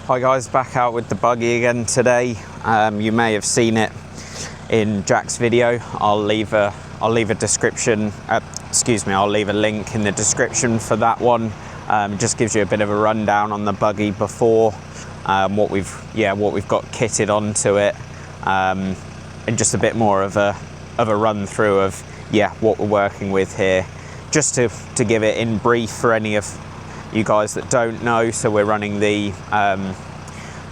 Hi guys, back out with the buggy again today. You may have seen it in Jack's video. I'll leave a description. I'll leave a link in the description for that one. It just gives you a bit of a rundown on the buggy before, what we've got kitted onto it, and just a bit more of a run through of what we're working with here. Just to give it in brief for any of you guys that don't know, so we're running the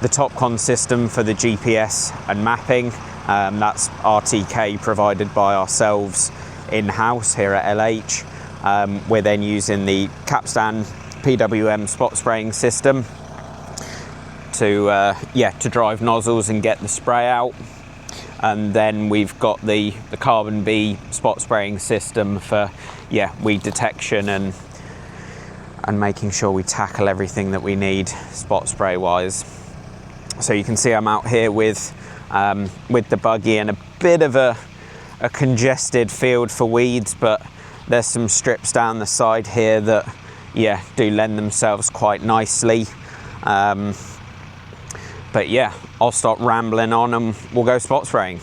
TopCon system for the GPS and mapping. That's RTK provided by ourselves in-house here at LH. We're then using the Capstan PWM spot spraying system to drive nozzles and get the spray out. And then we've got the Carbon B spot spraying system for weed detection and making sure we tackle everything that we need spot spray wise. So you can see I'm out here with the buggy in a bit of a congested field for weeds, but there's some strips down the side here that do lend themselves quite nicely. But I'll stop rambling on and we'll go spot spraying.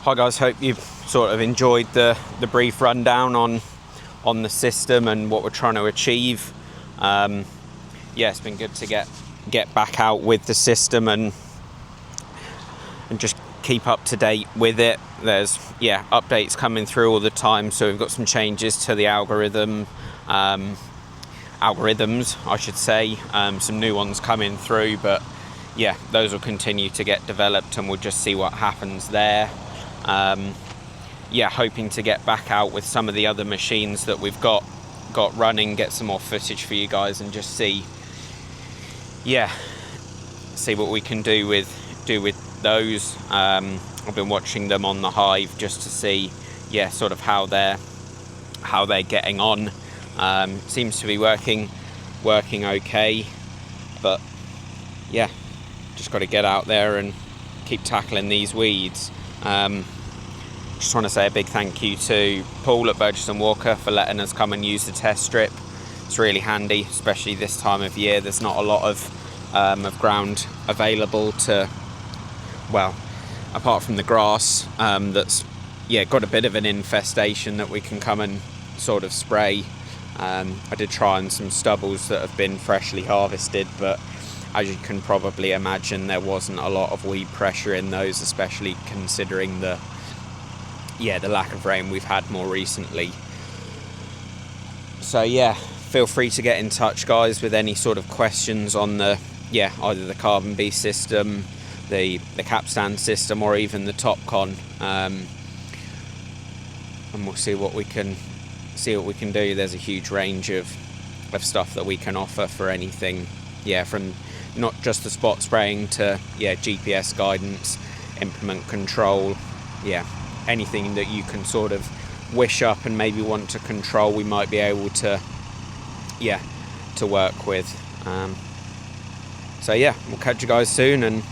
Hi guys, hope you've sort of enjoyed the brief rundown on the system and what we're trying to achieve. It's been good to get back out with the system and just keep up to date with it. There's updates coming through all the time, so we've got some changes to the algorithms I should say, some new ones coming through, but those will continue to get developed and we'll just see what happens there. Hoping to get back out with some of the other machines that we've got running, get some more footage for you guys and just see what we can do with those. I've been watching them on the Hive just to see sort of how they're getting on. Seems to be working okay, but just got to get out there and keep tackling these weeds. Just want to say a big thank you to Paul at Burgess & Walker for letting us come and use the test strip. It's really handy, especially this time of year. There's not a lot of ground available to, apart from the grass that's got a bit of an infestation that we can come and sort of spray. I did try on some stubbles that have been freshly harvested, but as you can probably imagine, there wasn't a lot of weed pressure in those, especially considering the lack of rain we've had more recently. So feel free to get in touch, guys, with any sort of questions on the either the Carbon B system, the Capstan system, or even the TopCon, and we'll see what we can do. There's a huge range of stuff that we can offer for anything, from not just the spot spraying to GPS guidance, implement control, anything that you can sort of wish up and maybe want to control, we might be able to to work with. So yeah, we'll catch you guys soon, and